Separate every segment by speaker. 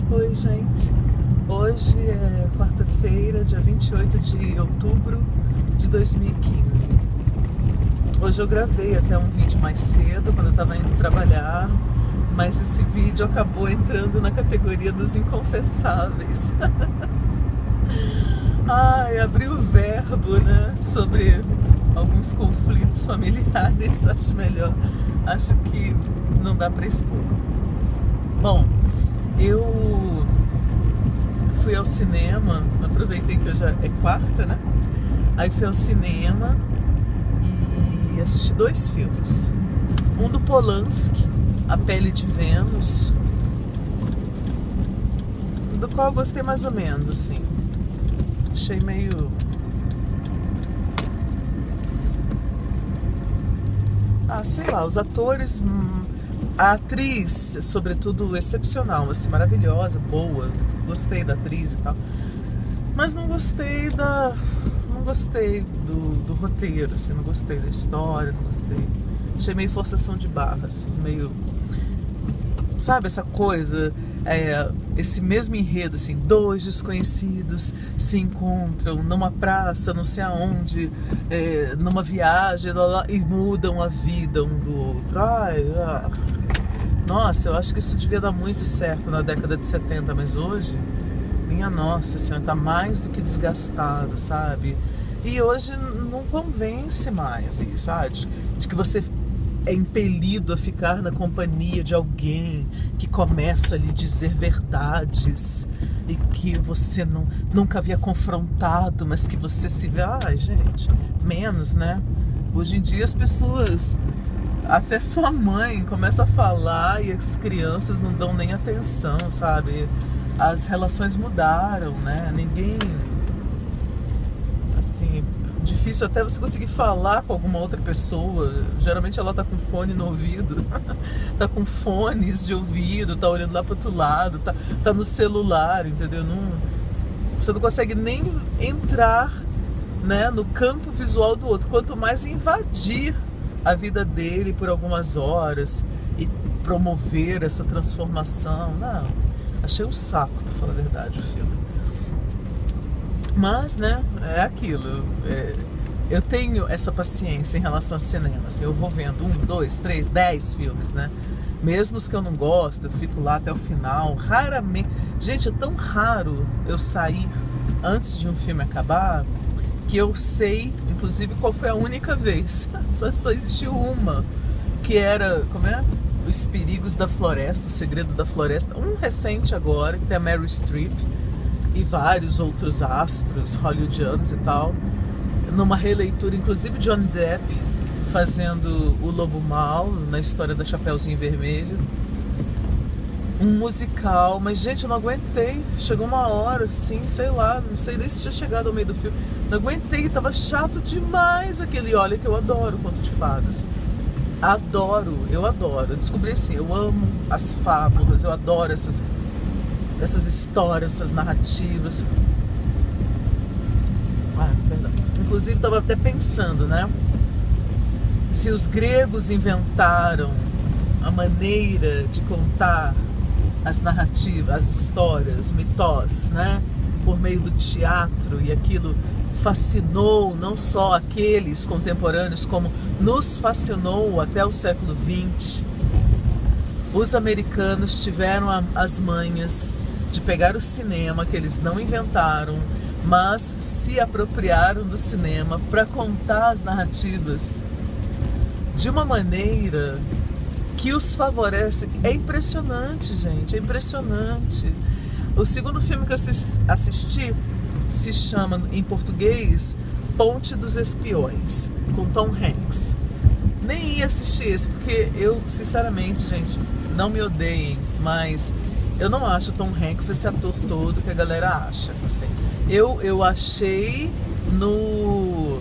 Speaker 1: Oi, gente. Hoje é quarta-feira, dia 28 de outubro de 2015. Hoje eu gravei até um vídeo mais cedo, quando eu estava indo trabalhar, mas esse vídeo acabou entrando na categoria dos inconfessáveis. Ai, abri o verbo, né, sobre alguns conflitos familiares, acho melhor. Acho que não dá para expor. Bom, eu fui ao cinema, aproveitei que hoje é quarta, né? Aí fui ao cinema e assisti 2 filmes. Um do Polanski, A Pele de Vênus, do qual eu gostei mais ou menos, assim. Achei meio... sei lá, os atores... A atriz, sobretudo, excepcional, assim, maravilhosa, boa. Gostei da atriz e tal. Mas não gostei do roteiro, assim, não gostei da história, não gostei. Achei meio forçação de barra, assim, meio... Sabe, essa coisa, esse mesmo enredo, assim, 2 desconhecidos se encontram numa praça, não sei aonde, numa viagem, e mudam a vida um do outro. Nossa, eu acho que isso devia dar muito certo na década de 70, mas hoje, minha nossa senhora, tá mais do que desgastado, sabe? E hoje não convence mais isso, de que você é impelido a ficar na companhia de alguém que começa a lhe dizer verdades e que você nunca havia confrontado, mas que você se vê... gente, menos, né? Hoje em dia as pessoas... Até sua mãe começa a falar e as crianças não dão nem atenção, sabe? As relações mudaram, né? Ninguém... Assim, difícil até você conseguir falar com alguma outra pessoa. Geralmente ela tá com fone no ouvido, tá com fones de ouvido, tá olhando lá pro outro lado, tá no celular, entendeu? Você não consegue nem entrar, né, no campo visual do outro, quanto mais invadir a vida dele por algumas horas e promover essa transformação. Não, achei um saco, pra falar a verdade, o filme. Mas, né, é aquilo. Eu tenho essa paciência em relação ao cinema. Assim, eu vou vendo 1, 2, 3, 10 filmes, né? Mesmo os que eu não gosto, eu fico lá até o final. Raramente... Gente, é tão raro eu sair antes de um filme acabar que eu sei, inclusive, qual foi a única vez. Só existiu uma, que era, como é? Os Perigos da Floresta, O Segredo da Floresta. Um recente agora, que tem a Meryl Streep e vários outros astros hollywoodianos e tal. Numa releitura, inclusive Johnny Depp fazendo o Lobo Mau na história da Chapeuzinho Vermelho. Um musical, mas gente, eu não aguentei. Chegou uma hora assim, sei lá, não sei nem se tinha chegado ao meio do filme. Não aguentei, tava chato demais aquele. Olha que eu adoro conto de fadas. Eu adoro. Eu descobri assim, eu amo as fábulas, eu adoro essas histórias, essas narrativas. Perdão. Inclusive, tava até pensando, né? Se os gregos inventaram a maneira de contar as narrativas, as histórias, mitós, né? Por meio do teatro, e aquilo fascinou não só aqueles contemporâneos, como nos fascinou até o século XX. Os americanos tiveram as manhas de pegar o cinema, que eles não inventaram, mas se apropriaram do cinema para contar as narrativas de uma maneira que os favorece. É impressionante, gente, é impressionante. O segundo filme que eu assisti se chama, em português, Ponte dos Espiões, com Tom Hanks. Nem ia assistir esse, porque eu, sinceramente, gente, não me odeiem, mas eu não acho Tom Hanks esse ator todo que a galera acha. Assim. Eu achei no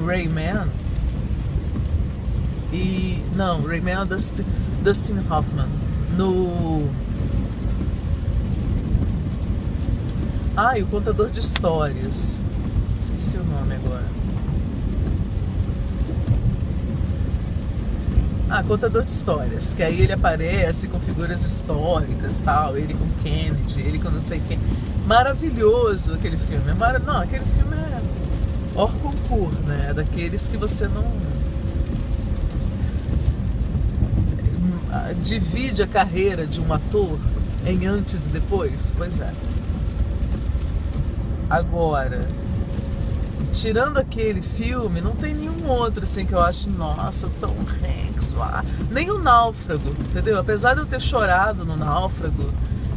Speaker 1: Rayman, Rayman é Dustin Hoffman. E o Contador de Histórias. Esqueci o nome agora. Contador de histórias, que aí ele aparece com figuras históricas, tal, ele com Kennedy, ele com não sei quem. Maravilhoso aquele filme. Não, aquele filme é hors concours, né? É daqueles que você não divide a carreira de um ator em antes e depois. Pois é. Agora, tirando aquele filme, não tem nenhum outro assim que eu acho, nossa, Tom Hanks, nem o Náufrago, entendeu? Apesar de eu ter chorado no Náufrago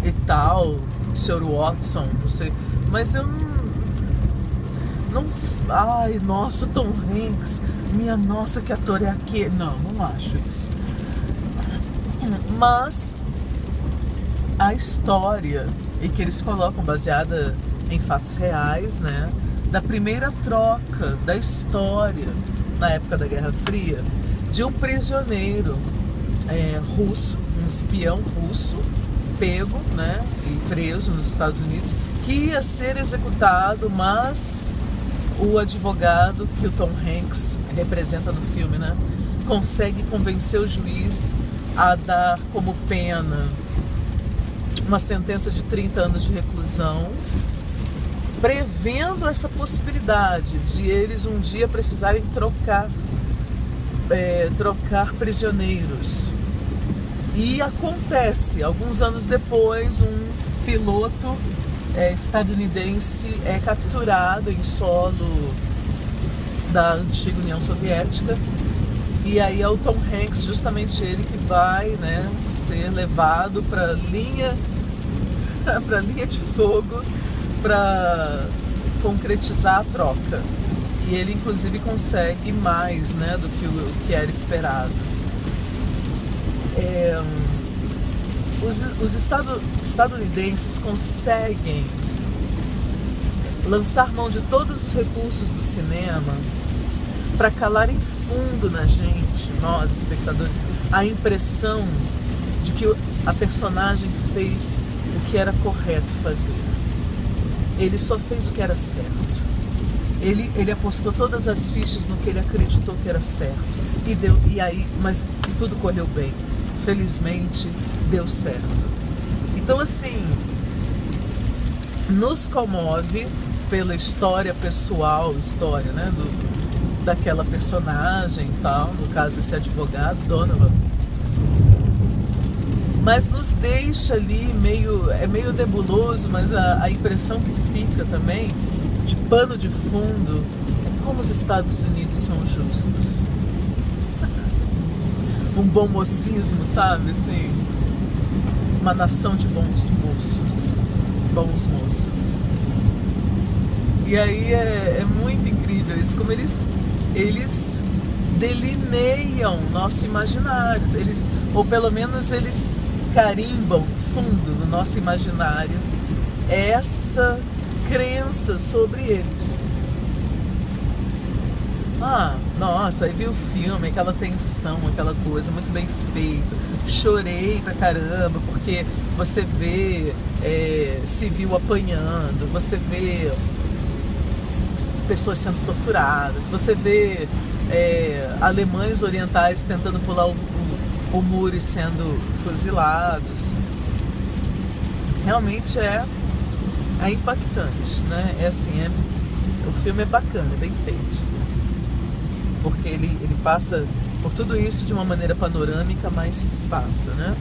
Speaker 1: e tal, Sr. Watson, não sei, mas eu não, ai, nossa, Tom Hanks, minha nossa, que ator é aquele? Não acho isso. Mas a história, e que eles colocam baseada em fatos reais, né? Da primeira troca da história na época da Guerra Fria, de um prisioneiro russo, um espião russo, pego, né, e preso nos Estados Unidos, que ia ser executado, mas o advogado que o Tom Hanks representa no filme, né, consegue convencer o juiz a dar como pena uma sentença de 30 anos de reclusão, prevendo essa possibilidade de eles um dia precisarem trocar prisioneiros. E acontece, alguns anos depois, um piloto estadunidense é capturado em solo da antiga União Soviética, e aí é o Tom Hanks, justamente ele, que vai, né, ser levado para linha de fogo para concretizar a troca. E ele inclusive consegue mais, né, do que o que era esperado. Os estadunidenses conseguem lançar mão de todos os recursos do cinema para calar em fundo na gente, nós espectadores, a impressão de que a personagem fez o que era correto fazer. Ele só fez o que era certo. Ele apostou todas as fichas no que ele acreditou que era certo. Mas tudo correu bem. Felizmente, deu certo. Então, assim, nos comove pela história pessoal, né, daquela personagem e tal, no caso esse advogado, Donovan. Mas nos deixa ali meio nebuloso, mas a impressão que fica também, de pano de fundo, é como os Estados Unidos são justos. Um bom mocismo, sabe? Assim, uma nação de bons moços. E aí é muito incrível isso, como eles delineiam nosso imaginário, ou pelo menos eles carimbam fundo no nosso imaginário essa crença sobre eles. Nossa, aí vi o filme, aquela tensão, aquela coisa muito bem feita. Chorei pra caramba, porque você vê civil apanhando, você vê pessoas sendo torturadas, você vê alemães orientais tentando pular o muro e sendo fuzilados. Realmente é impactante, né? O filme é bacana, é bem feito, porque ele passa por tudo isso de uma maneira panorâmica, mas passa, né?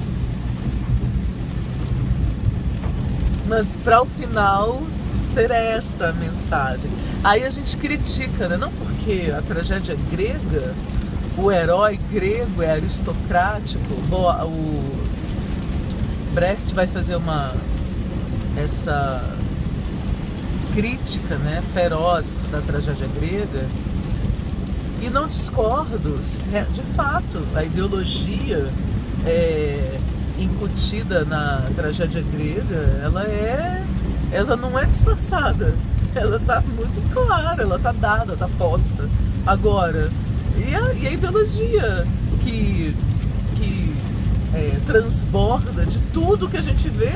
Speaker 1: Mas para o final ser esta a mensagem. Aí a gente critica, né? Não porque a tragédia grega, o herói grego é aristocrático. O Brecht vai fazer essa crítica, né, feroz da tragédia grega, e não discordo. De fato, a ideologia incutida na tragédia grega, ela não é disfarçada, ela está muito clara, ela está dada, está posta. Agora, e a ideologia que transborda de tudo que a gente vê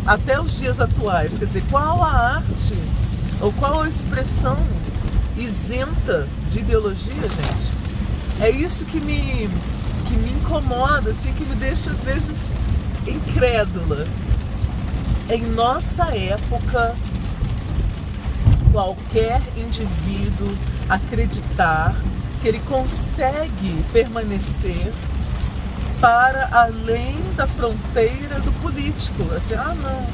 Speaker 1: até os dias atuais. Quer dizer, qual a arte ou qual a expressão isenta de ideologia, gente? É isso que que me incomoda, assim, que me deixa às vezes incrédula. Em nossa época, qualquer indivíduo acreditar que ele consegue permanecer para além da fronteira do político. Assim, não,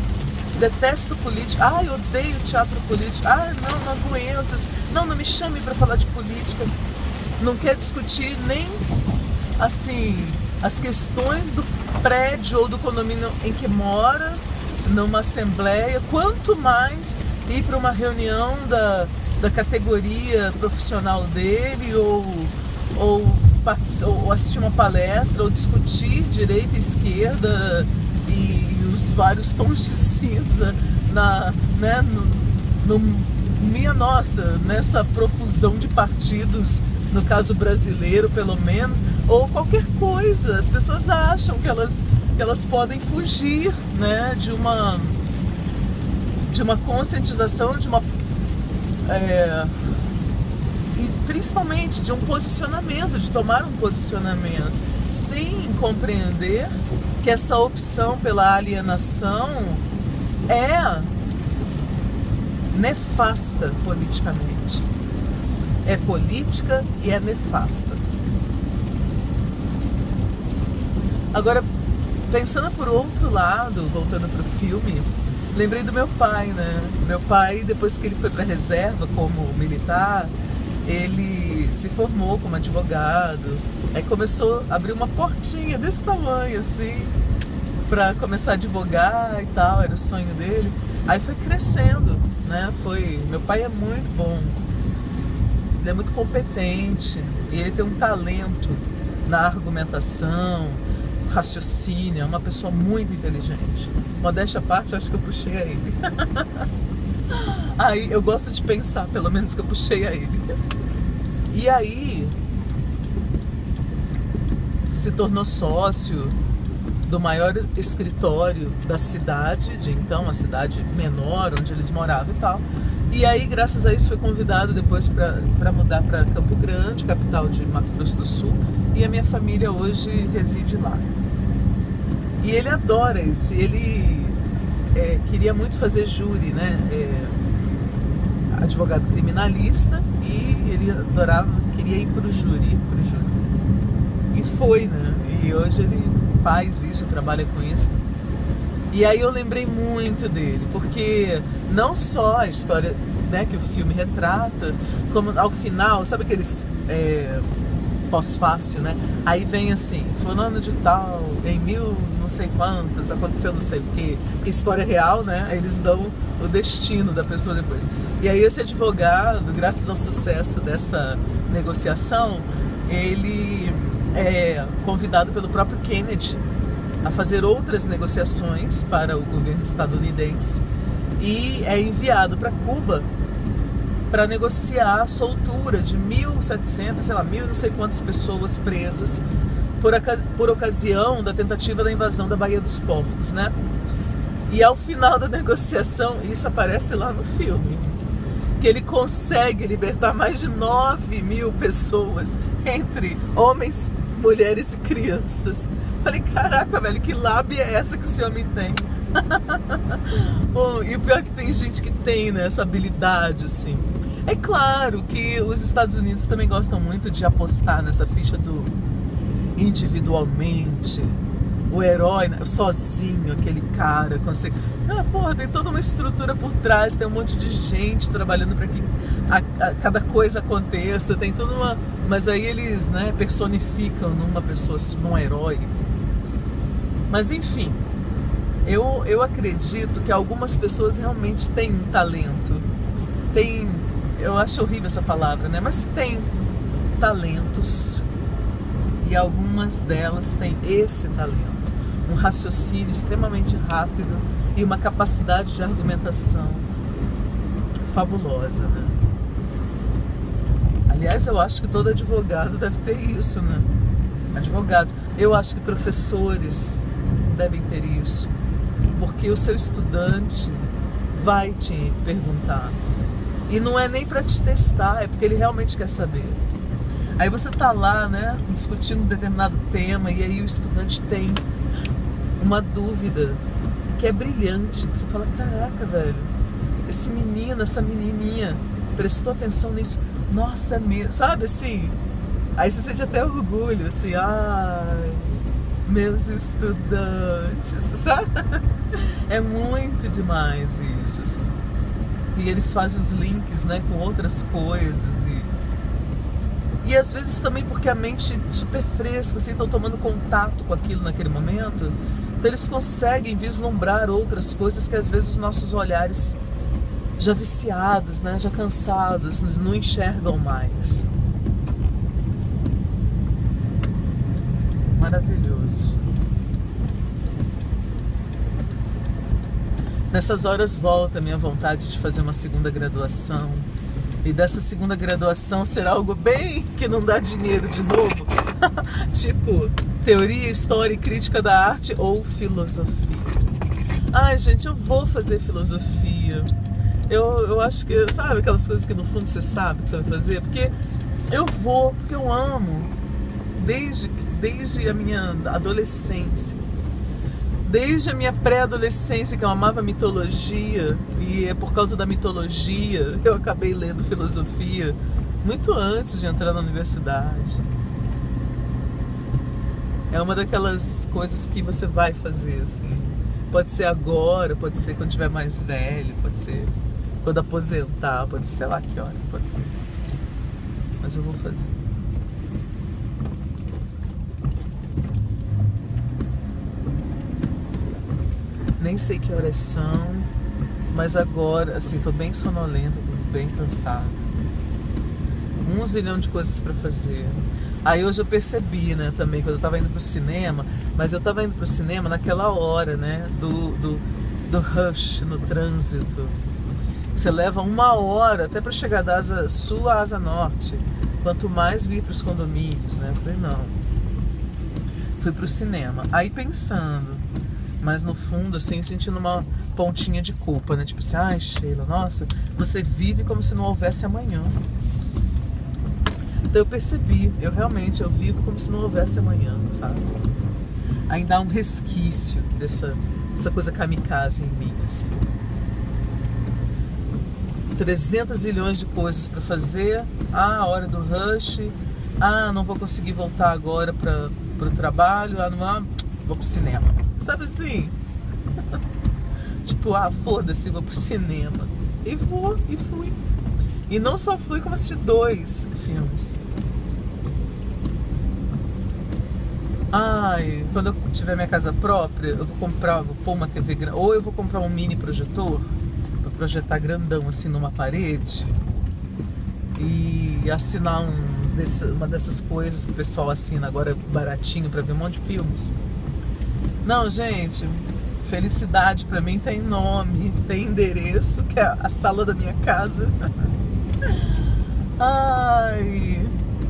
Speaker 1: detesto política, eu odeio teatro político, não aguento, não me chame para falar de política. Não quer discutir nem, assim, as questões do prédio ou do condomínio em que mora, numa assembleia, quanto mais ir para uma reunião da categoria profissional dele, ou assistir uma palestra, ou discutir direita e esquerda e os vários tons de cinza nessa profusão de partidos, no caso brasileiro pelo menos, ou qualquer coisa. As pessoas acham que elas podem fugir, né, de uma conscientização, e principalmente de um posicionamento, de tomar um posicionamento, sem compreender que essa opção pela alienação é nefasta politicamente. É política e é nefasta. Agora, pensando por outro lado, voltando para o filme, lembrei do meu pai, né? Meu pai, depois que ele foi para a reserva como militar, ele se formou como advogado, aí começou a abrir uma portinha desse tamanho, assim, para começar a advogar e tal, era o sonho dele. Aí foi crescendo, né? Meu pai é muito bom, ele é muito competente, e ele tem um talento na argumentação, raciocínio, é uma pessoa muito inteligente. Modéstia à parte, acho que eu puxei a ele. Aí eu gosto de pensar, pelo menos, que eu puxei a ele. E aí se tornou sócio do maior escritório da cidade, de então, a cidade menor onde eles moravam e tal. E aí, graças a isso, foi convidado depois para mudar para Campo Grande, capital de Mato Grosso do Sul, e a minha família hoje reside lá. E ele adora isso, ele queria muito fazer júri, né? Advogado criminalista, e ele queria ir para o júri. E foi, né? E hoje ele faz isso, trabalha com isso. E aí eu lembrei muito dele, porque não só a história, né, que o filme retrata, como ao final, sabe aqueles pós-fácil, né? Aí vem assim, fulano de tal, em mil não sei quantos, aconteceu não sei o quê, porque história real, né? Aí eles dão o destino da pessoa depois. E aí esse advogado, graças ao sucesso dessa negociação, ele é convidado pelo próprio Kennedy a fazer outras negociações para o governo estadunidense e é enviado para Cuba para negociar a soltura de 1.700, sei lá, 1.000 não sei quantas pessoas presas por ocasião da tentativa da invasão da Baía dos Porcos, né? E ao final da negociação, isso aparece lá no filme, que ele consegue libertar mais de 9.000 pessoas, entre homens, mulheres e crianças. Falei, caraca, velho, que lábia é essa que esse homem tem? Bom, e o pior é que tem gente que tem, né, essa habilidade, assim. É claro que os Estados Unidos também gostam muito de apostar nessa ficha do individualmente, o herói, né, sozinho, aquele cara consegue... porra, tem toda uma estrutura por trás, tem um monte de gente trabalhando para que cada coisa aconteça, tem toda uma... Mas aí eles, né, personificam numa pessoa, num herói. Mas enfim, eu acredito que algumas pessoas realmente têm um talento. Eu acho horrível essa palavra, né? Mas tem talentos. E algumas delas têm esse talento. Um raciocínio extremamente rápido e uma capacidade de argumentação fabulosa, né? Aliás, eu acho que todo advogado deve ter isso, né? Advogados. Eu acho que professores devem ter isso. Porque o seu estudante vai te perguntar. E não é nem para te testar, é porque ele realmente quer saber. Aí você tá lá, né, discutindo um determinado tema, e aí o estudante tem uma dúvida que é brilhante. Você fala, caraca, velho, esse menino, essa menininha prestou atenção nisso. Nossa, é mesmo. Sabe assim? Aí você sente até orgulho, assim, ai, meus estudantes, sabe? É muito demais isso, assim. E eles fazem os links, né, com outras coisas. E às vezes também porque a mente super fresca, assim, estão tomando contato com aquilo naquele momento. Então eles conseguem vislumbrar outras coisas que às vezes os nossos olhares já viciados, né, já cansados, não enxergam mais. Maravilhoso. Nessas horas volta a minha vontade de fazer uma segunda graduação. E dessa segunda graduação ser algo bem que não dá dinheiro de novo. Tipo, teoria, história e crítica da arte ou filosofia. Ai, gente, eu vou fazer filosofia. Eu acho que, sabe aquelas coisas que no fundo você sabe que você vai fazer? Porque eu amo desde a minha adolescência. Desde a minha pré-adolescência, que eu amava mitologia, e é por causa da mitologia eu acabei lendo filosofia muito antes de entrar na universidade. É uma daquelas coisas que você vai fazer, assim. Pode ser agora, pode ser quando tiver mais velho, pode ser quando aposentar, pode ser sei lá que horas, pode ser. Mas eu vou fazer. Nem sei que horas são, mas agora, assim, tô bem sonolenta, tô bem cansada. 1 zilhão de coisas pra fazer. Aí hoje eu percebi, né, também, quando eu tava indo pro cinema, mas eu tava indo pro cinema naquela hora, né, do rush no trânsito. Você leva 1 hora até pra chegar da asa sul à asa norte, quanto mais vir pros condomínios, né? Eu falei, não. Fui pro cinema. Aí pensando, mas no fundo, assim, sentindo uma pontinha de culpa, né? Tipo assim, ai, Sheila, nossa, você vive como se não houvesse amanhã. Então eu percebi, eu vivo como se não houvesse amanhã, sabe? Ainda há um resquício dessa coisa kamikaze em mim, assim. 300 zilhões de coisas para fazer, a hora do rush, não vou conseguir voltar agora pro trabalho, vou pro cinema. Sabe assim? Tipo, foda-se, vou pro cinema. E fui. E não só fui, como assisti 2 filmes. Quando eu tiver minha casa própria, eu vou pôr uma TV grande, ou eu vou comprar um mini projetor pra projetar grandão assim numa parede e assinar uma dessas coisas que o pessoal assina agora baratinho pra ver um monte de filmes. Não, gente, felicidade pra mim tem nome, tem endereço, que é a sala da minha casa.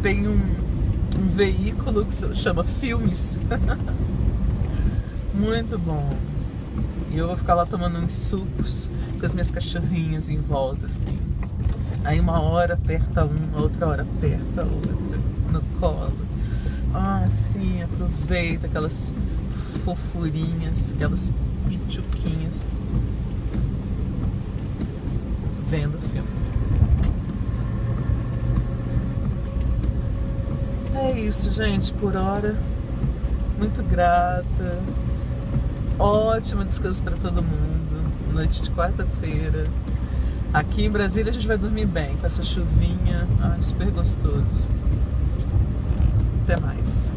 Speaker 1: Tem um veículo que se chama Filmes. Muito bom. E eu vou ficar lá tomando uns sucos com as minhas cachorrinhas em volta, assim. Aí uma hora aperta uma, outra hora aperta a outra no colo. Sim, aproveita aquelas fofurinhas, aquelas pichuquinhas, vendo o filme. É isso, gente, por hora. Muito grata. Ótimo descanso para todo mundo. Noite de quarta-feira. Aqui em Brasília a gente vai dormir bem com essa chuvinha. Super gostoso. Até mais.